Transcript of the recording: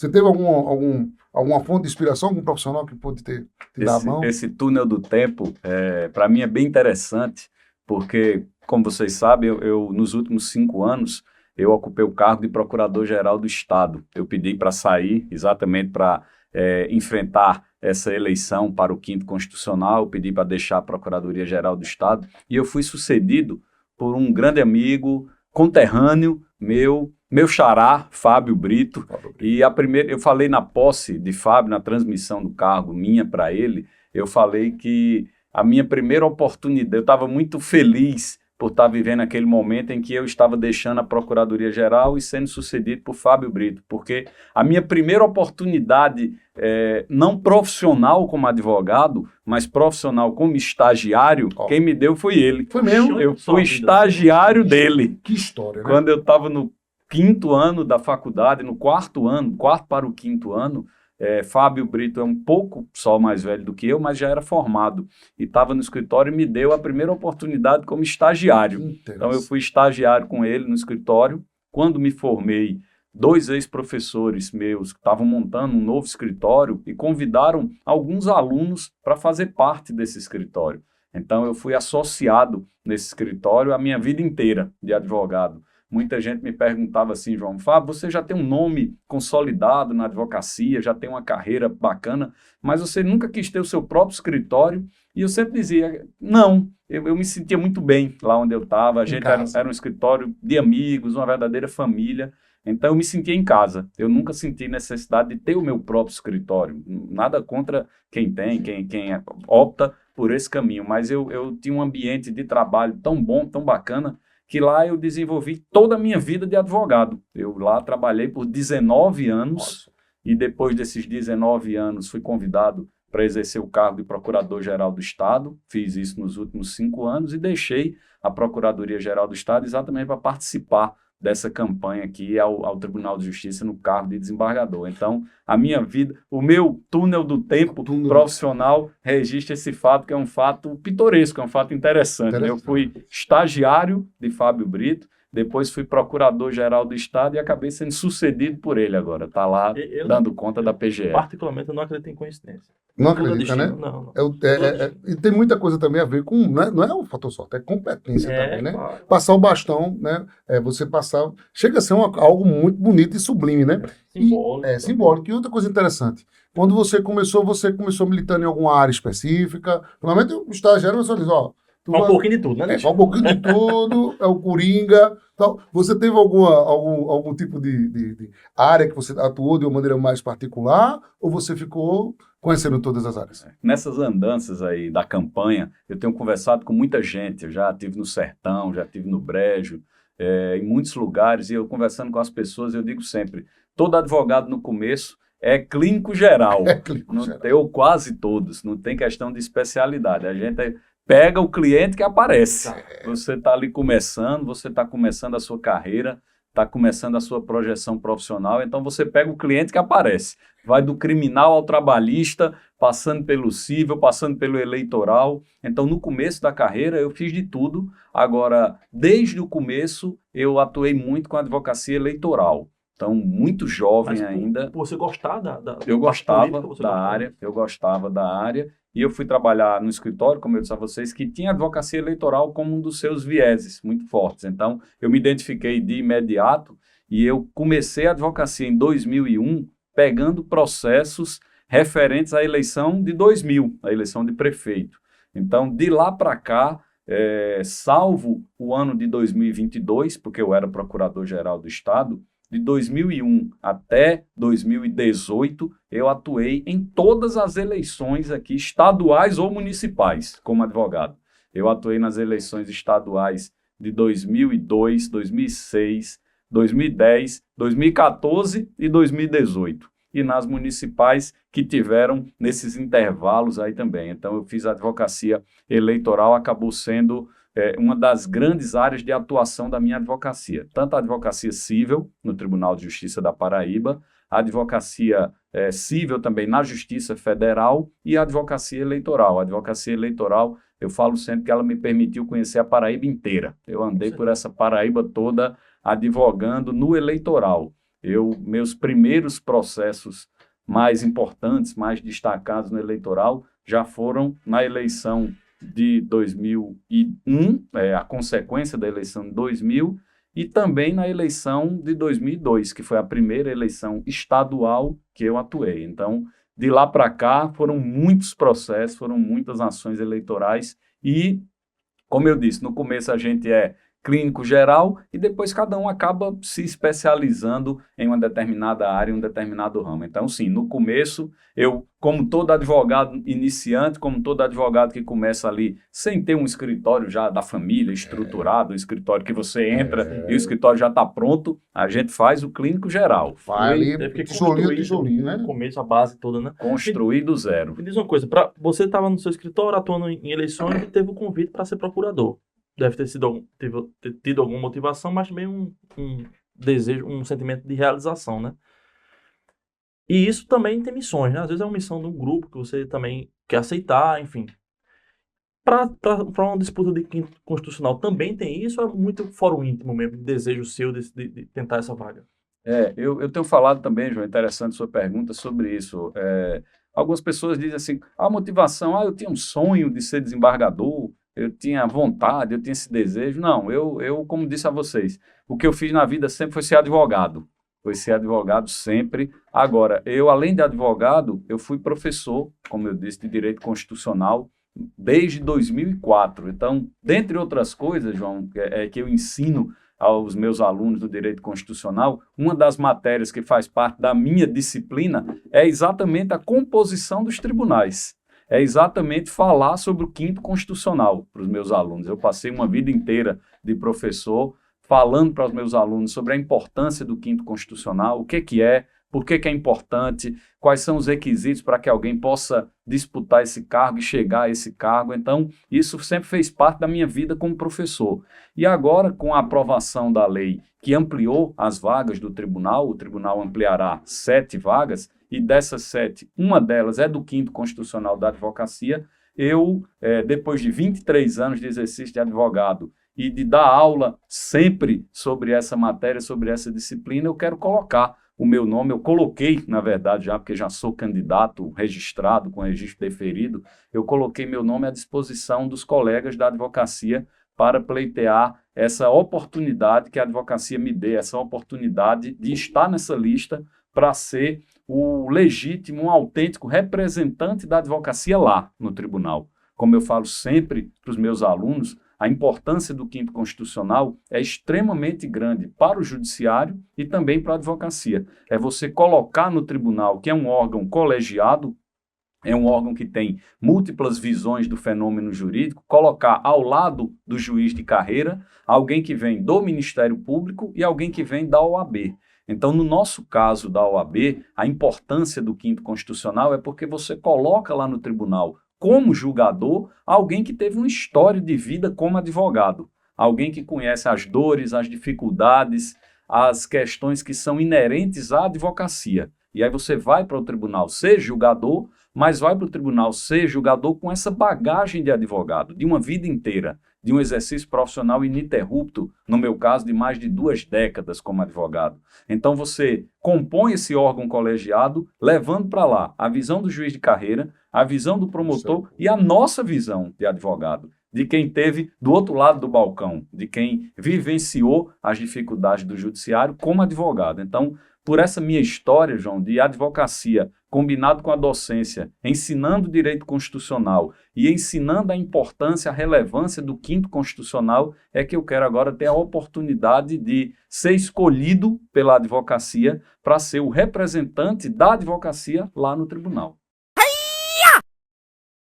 Você teve alguma fonte de inspiração, algum profissional que pôde te dar a mão? Esse túnel do tempo, para mim, é bem interessante, porque, como vocês sabem, eu nos últimos 5 anos, eu ocupei o cargo de Procurador-Geral do Estado. Eu pedi para sair exatamente para enfrentar essa eleição para o 5º Constitucional, eu pedi para deixar a Procuradoria-Geral do Estado, e eu fui sucedido por um grande amigo, conterrâneo meu xará, Fábio Brito, e eu falei na posse de Fábio, na transmissão do cargo minha para ele, eu falei que a minha primeira oportunidade, eu estava muito feliz por estar vivendo aquele momento em que eu estava deixando a Procuradoria-Geral e sendo sucedido por Fábio Brito, porque a minha primeira oportunidade, não profissional como advogado, mas profissional como estagiário, quem me deu foi ele. Foi mesmo? Eu fui estagiário dele. Que história, né? Quando eu estava no 5º ano da faculdade, no 4º ano, 4º para o 5º ano, Fábio Brito é um pouco só mais velho do que eu, mas já era formado e estava no escritório e me deu a primeira oportunidade como estagiário. Então eu fui estagiário com ele no escritório. Quando me formei, 2 ex-professores meus que estavam montando um novo escritório e convidaram alguns alunos para fazer parte desse escritório. Então eu fui associado nesse escritório a minha vida inteira de advogado. Muita gente me perguntava assim, João, Fábio, você já tem um nome consolidado na advocacia, já tem uma carreira bacana, mas você nunca quis ter o seu próprio escritório? E eu sempre dizia, não, eu me sentia muito bem lá onde eu estava, a gente era um escritório de amigos, uma verdadeira família, então eu me sentia em casa, eu nunca senti necessidade de ter o meu próprio escritório, nada contra quem tem, quem opta por esse caminho, mas eu tinha um ambiente de trabalho tão bom, tão bacana, que lá eu desenvolvi toda a minha vida de advogado. Eu lá trabalhei por 19 anos. Nossa. E depois desses 19 anos fui convidado para exercer o cargo de Procurador-Geral do Estado. Fiz isso nos últimos 5 anos e deixei a Procuradoria-Geral do Estado exatamente para participar dessa campanha aqui ao Tribunal de Justiça no cargo de desembargador. Então, a minha vida, o meu túnel do tempo profissional registra esse fato, que é um fato pitoresco, é um fato interessante. Eu fui estagiário de Fábio Brito, depois fui Procurador-Geral do Estado e acabei sendo sucedido por ele agora. Está lá dando conta da PGE. Particularmente, eu não acredito em coincidência. Não acredita, né? Não. E tem muita coisa também a ver com... Não é o fator sorte, é competência também, né? Claro. Passar o bastão, né? Você passar... Chega a ser algo muito bonito e sublime, né? Simbólico. Simbólico. E outra coisa interessante, quando você começou militando em alguma área específica, normalmente o estagiário você diz, ó... Fala um pouquinho de tudo, né? Fala um pouquinho de tudo, é o Coringa, tal. Você teve algum tipo de área que você atuou de uma maneira mais particular, ou você ficou conhecendo todas as áreas? Nessas andanças aí da campanha, eu tenho conversado com muita gente, eu já estive no Sertão, já estive no Brejo, em muitos lugares, e eu conversando com as pessoas, eu digo sempre, todo advogado no começo é clínico geral, ou quase todos, não tem questão de especialidade, a gente pega o cliente que aparece. Você está ali começando, você está começando a sua carreira, está começando a sua projeção profissional, então você pega o cliente que aparece. Vai do criminal ao trabalhista, passando pelo cível, passando pelo eleitoral. Então, no começo da carreira, eu fiz de tudo. Agora, desde o começo, eu atuei muito com a advocacia eleitoral. Então, muito jovem ainda. Você gostava Eu gostava da área, eu gostava da área. E eu fui trabalhar no escritório, como eu disse a vocês, que tinha advocacia eleitoral como um dos seus vieses muito fortes. Então, eu me identifiquei de imediato e eu comecei a advocacia em 2001, pegando processos referentes à eleição de 2000, a eleição de prefeito. Então, de lá para cá, salvo o ano de 2022, porque eu era Procurador-Geral do Estado, de 2001 até 2018, eu atuei em todas as eleições aqui, estaduais ou municipais, como advogado. Eu atuei nas eleições estaduais de 2002, 2006, 2010, 2014 e 2018. E nas municipais que tiveram nesses intervalos aí também. Então, eu fiz advocacia eleitoral, acabou sendo uma das grandes áreas de atuação da minha advocacia. Tanto a advocacia civil, no Tribunal de Justiça da Paraíba, a advocacia civil também na Justiça Federal e a advocacia eleitoral. A advocacia eleitoral, eu falo sempre que ela me permitiu conhecer a Paraíba inteira. Eu andei por essa Paraíba toda advogando no eleitoral. Meus primeiros processos mais importantes, mais destacados no eleitoral, já foram na eleição de 2001, a consequência da eleição de 2000, e também na eleição de 2002, que foi a primeira eleição estadual que eu atuei. Então, de lá para cá, foram muitos processos, foram muitas ações eleitorais e, como eu disse, no começo a gente é clínico geral e depois cada um acaba se especializando em uma determinada área, em um determinado ramo. Então, sim, no começo, eu, como todo advogado iniciante, como todo advogado que começa ali sem ter um escritório já da família estruturado, um escritório que você entra e o escritório já está pronto, a gente faz o clínico geral. Vai ali, porque tijolinho, né? No começo, a base toda, né? Construir do zero. Me diz uma coisa, você estava no seu escritório atuando em eleições e teve o convite para ser procurador. Deve ter ter tido alguma motivação, mas também um desejo, um sentimento de realização, né? E isso também tem missões, né? Às vezes é uma missão de um grupo que você também quer aceitar, enfim. Para uma disputa de quinto constitucional também tem isso, ou é muito fórum íntimo mesmo, de desejo seu de tentar essa vaga? Eu tenho falado também, João, interessante sua pergunta sobre isso. Algumas pessoas dizem assim, a motivação, eu tinha um sonho de ser desembargador, eu tinha vontade, eu tinha esse desejo. Não, eu, como disse a vocês, o que eu fiz na vida sempre foi ser advogado. Foi ser advogado sempre. Agora, eu, além de advogado, eu fui professor, como eu disse, de Direito Constitucional, desde 2004. Então, dentre outras coisas, João, que eu ensino aos meus alunos do Direito Constitucional, uma das matérias que faz parte da minha disciplina é exatamente a composição dos tribunais. É exatamente falar sobre o quinto constitucional para os meus alunos. Eu passei uma vida inteira de professor falando para os meus alunos sobre a importância do quinto constitucional, o que é, por que é importante, quais são os requisitos para que alguém possa disputar esse cargo e chegar a esse cargo. Então, isso sempre fez parte da minha vida como professor. E agora, com a aprovação da lei que ampliou as vagas do tribunal, o tribunal ampliará 7 vagas, e dessas 7, uma delas é do quinto constitucional da advocacia, eu, depois de 23 anos de exercício de advogado e de dar aula sempre sobre essa matéria, sobre essa disciplina, eu quero colocar o meu nome, eu coloquei, na verdade, já porque já sou candidato registrado, com registro deferido, eu coloquei meu nome à disposição dos colegas da advocacia para pleitear essa oportunidade que a advocacia me dê, essa oportunidade de estar nessa lista para ser o legítimo, um autêntico representante da advocacia lá no tribunal. Como eu falo sempre para os meus alunos, a importância do quinto constitucional é extremamente grande para o judiciário e também para a advocacia. É você colocar no tribunal, que é um órgão colegiado, é um órgão que tem múltiplas visões do fenômeno jurídico, colocar ao lado do juiz de carreira alguém que vem do Ministério Público e alguém que vem da OAB. Então, no nosso caso da OAB, a importância do quinto constitucional é porque você coloca lá no tribunal, como julgador, alguém que teve uma história de vida como advogado, alguém que conhece as dores, as dificuldades, as questões que são inerentes à advocacia. E aí você vai para o tribunal ser julgador, mas vai para o tribunal ser julgador com essa bagagem de advogado, de uma vida inteira, de um exercício profissional ininterrupto, no meu caso, de mais de 2 décadas como advogado. Então você compõe esse órgão colegiado, levando para lá a visão do juiz de carreira, a visão do promotor e a nossa visão de advogado, de quem teve do outro lado do balcão, de quem vivenciou as dificuldades do judiciário como advogado. Então, por essa minha história, João, de advocacia, combinado com a docência, ensinando direito constitucional e ensinando a importância, a relevância do quinto constitucional, é que eu quero agora ter a oportunidade de ser escolhido pela advocacia para ser o representante da advocacia lá no tribunal.